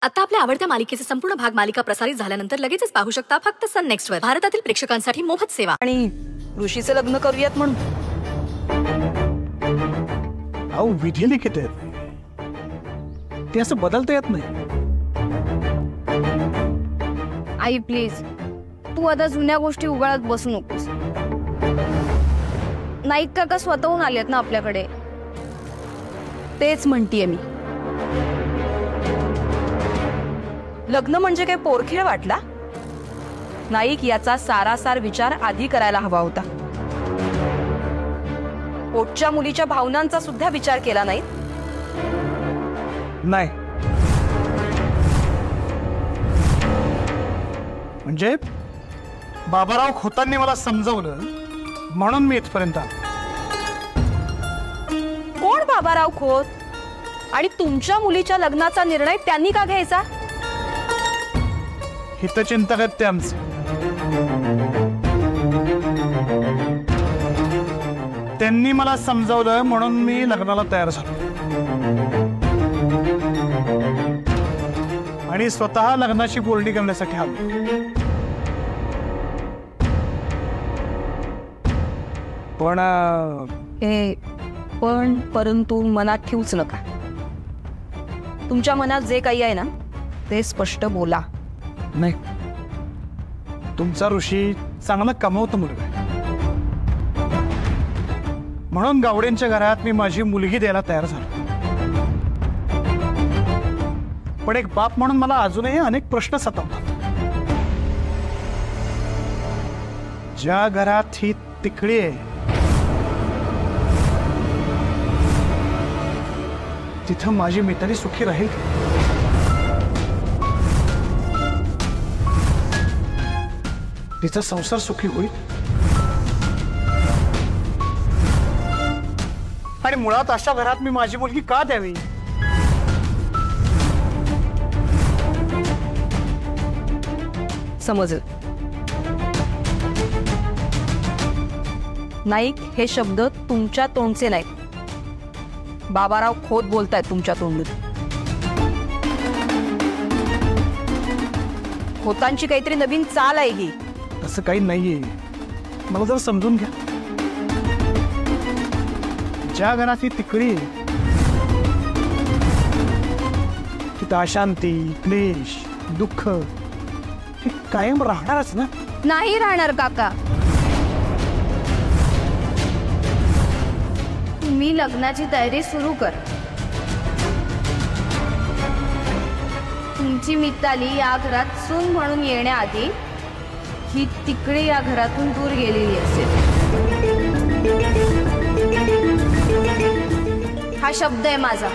आता आपल्या आवडत्या मालिकेचे संपूर्ण भाग मालिका प्रसारित झाल्यानंतर लगेचच पाहू शकता फक्त सन नेक्स्ट वर. भारतातील प्रेक्षकांसाठी मोफत सेवा. आणि ऋषीचं लग्न करूयात म्हणून. अहो विधी लिखित आहे, ते असं बदलता येत नाही. आई प्लीज, तू आता जुन्या गोष्टी उगाळत बसू नकोस. नाईक काका स्वतःहून आलेत ना आपल्याकडे. तेच म्हणतीये मी. लग्न म्हणजे काय पोरखेळ वाटला? नाईक याचा सारासार विचार आधी करायला हवा होता. पोटच्या मुलीच्या भावनांचा सुद्धा विचार केला नाही. नाही म्हणजे बाबाराव खोतांनी मला समजवलं म्हणून मी इथपर्यंत आलो. कोण बाबाराव खोत? आणि तुमच्या मुलीच्या लग्नाचा निर्णय त्यांनी का घ्यायचा? हितचिंतक आहेत ते आमचे. त्यांनी मला समजावलं म्हणून मी लग्नाला तयार झालो आणि स्वतः लग्नाची बोलणी करण्यासाठी आलो. पण परंतु मनात ठेवूच नका. तुमच्या मनात जे काही आहे ना ते स्पष्ट बोला. नाही, तुमचा ऋषी चांगला कमवतो मुलगा आहे म्हणून गावडेंच्या घरात मी माझी मुलगी द्यायला तयार झालो. पण एक बाप म्हणून मला अजूनही अनेक प्रश्न सतावतात. ज्या घरात ही तिकडी आहे तिथं माझी मिताली सुखी राहील का? तिचा संसार सुखी होईल? आणि मुळात अशा घरात मी माझी मुलगी का द्यावी? समजलं. नाईक हे शब्द तुमच्या तोंडचे नाहीत. बाबाराव खोत बोलतायत तुमच्या तोंडून. खोतांची काहीतरी नवीन चाल आहे ही. असं काही नाहीये, मला जर समजून घ्या. ज्या घरात ही तिकडी तिथं अशांती, क्लेश, दुःख हे कायम राहणारच ना. नाही राहणार काका. तुम्ही लग्नाची तयारी सुरू कर. तुमची मिताली या घरात सून म्हणून येण्याआधी ही तिकडे या घरातून दूर गेलेली असेल. हा शब्द आहे माझा.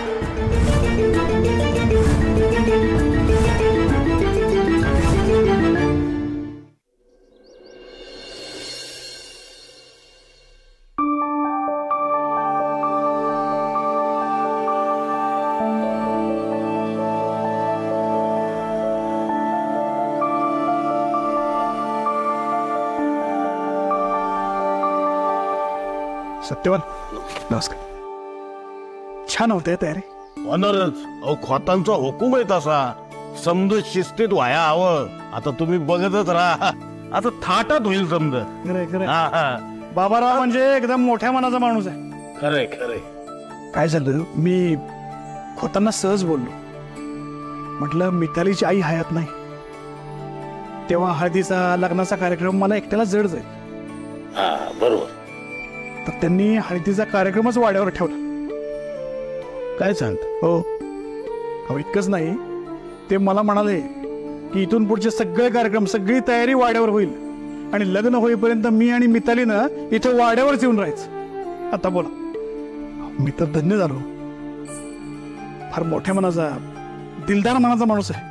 सत्यवान नमस्कार. छान होते तयारी. होणारच. अहो खोतांचा हुकूम आहे तसा. समज शिस्तीत व्हाया हवं. आता तुम्ही बघतच राहा. आता थाटात होईल समज. बाबाराव म्हणजे एकदम मोठ्या मनाचा माणूस आहे. खरंय खरंय. काय झालं, मी खोतांना सहज बोललो. म्हटलं मितालीची आई हयात नाही, तेव्हा हळदीचा लग्नाचा कार्यक्रम मला एकट्याला जड जाईल. बरोबर. तर त्यांनी हळदीचा कार्यक्रमच वाड्यावर ठेवला. काय सांगत? हो. अहो इतकंच नाही, ते मला म्हणाले की इथून पुढचे सगळे कार्यक्रम, सगळी तयारी वाड्यावर होईल आणि लग्न होईपर्यंत मी आणि मितालीनं इथं वाड्यावरच येऊन राहायचं. आता बोला, मी तर धन्य झालो. फार मोठ्या मनाचा, दिलदार मनाचा माणूस आहे.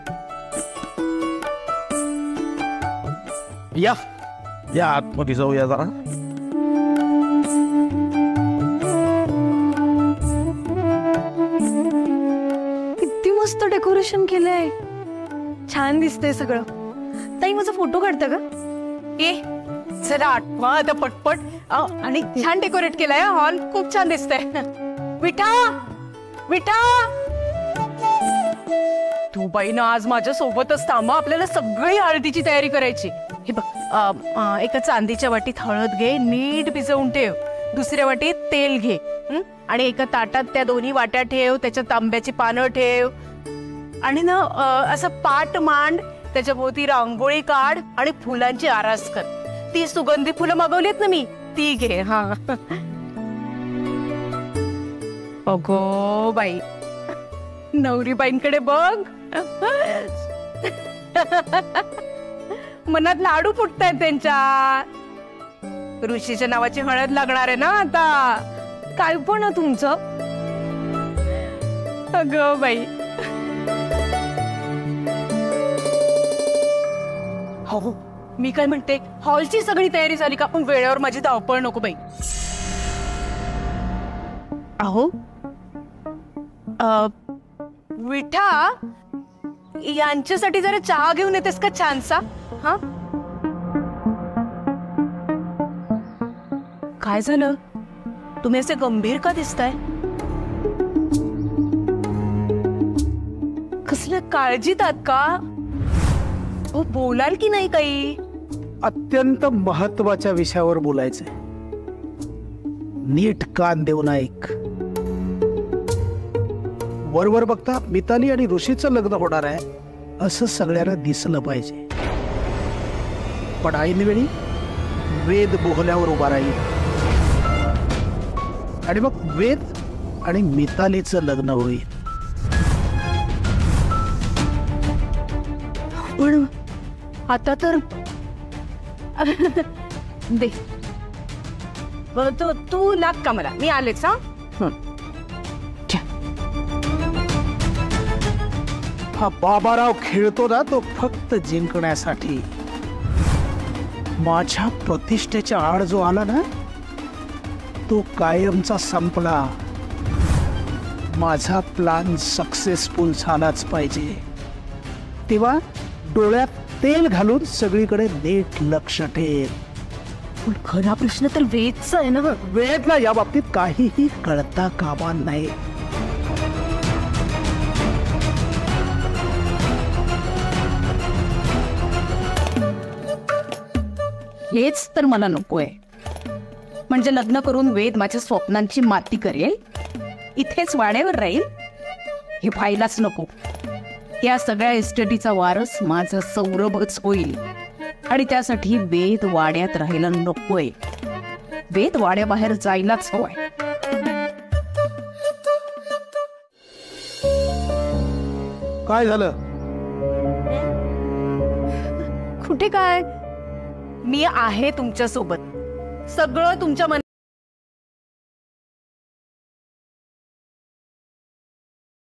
या या आतमध्ये जाऊया जरा. मस्त डेकोरेशन केलंय. छान दिसतंय सगळं. ताई माझा फोटो काढता का? जरा आठवा आता पटपट. आणि छान डेकोरेट केलाय हॉल. खूप छान दिसतंय. विठा विठा तू बाई ना आज माझ्या सोबतच थांबा, आपल्याला सगळी हळदीची तयारी करायची. हे बघ, एका चांदीच्या वाटीत हळद घे, नीट भिजवून ठेव. दुसऱ्या वाटीत तेल घे, आणि एका ताटात त्या दोन्ही वाट्या ठेव, त्याच्यात तांब्याची पानं ठेव, आणि ना असं पाट मांड, त्याच्या भोवती रांगोळी काढ आणि फुलांची आरास कर. ती सुगंधी फुलं मागवलीत ना मी, ती घे. हा अगो बाई, नवरीबाईंकडे बघ. मनात लाडू फुटतायत त्यांच्या. ऋषीच्या नावाची हळद लागणार आहे ना आता. काय पण तुमचं. अगं बाई. हो, मी काय म्हणते, हॉलची सगळी तयारी झाली का? पण वेळेवर माझी धावपळ नको बाई. अहो विठा, यांच्यासाठी जरा चहा घेऊन येतेस का छानसा? हा, काय झालं? तुम्ही असे गंभीर का दिसताय? कसल्या काळजीत आहात का? हो, बोलाल की नाही काही? अत्यंत महत्वाच्या विषयावर बोलायचंय. नीट कान देऊन ऐक. वरवर बघता मिताली आणि ऋषीचं लग्न होणार आहे असं सगळ्यांना दिसलं पाहिजे, पण ऐनवेळी वेद बोहल्यावर उभा राहील आणि मग वेद आणि मितालीचं लग्न होईल. पण आता तर दे. तू लाग का मला, मी आलेच. हा, हा बाबाराव खेळतो ना तो फक्त जिंकण्यासाठी. माझ्या प्रतिष्ठेच्या आड जो आला ना तो कायमचा संपला. माझा प्लॅन सक्सेसफुल झालाच पाहिजे. तेव्हा डोळ्यात तेल घालून सगळीकडे नीट लक्ष ठेव. पण खरा प्रश्न तर वेदचा आहे ना. वेदला या बाबतीत काहीही कळता कामा नाही. हेच तर मला नकोय. म्हणजे लग्न करून वेद माझ्या स्वप्नांची माती करेल, इथेच वाड्यावर राहील, हे व्हायलाच नको. या सगळ्या इस्टेटीचा वारस माझा सौरभच होईल, आणि त्यासाठी वेद वाड्यात राहायला नकोय. वेद वाड्याबाहेर जायलाच हवाय. काय झालं? कुठे काय, मी आहे तुमच्या सोबत. सगळं तुमच्या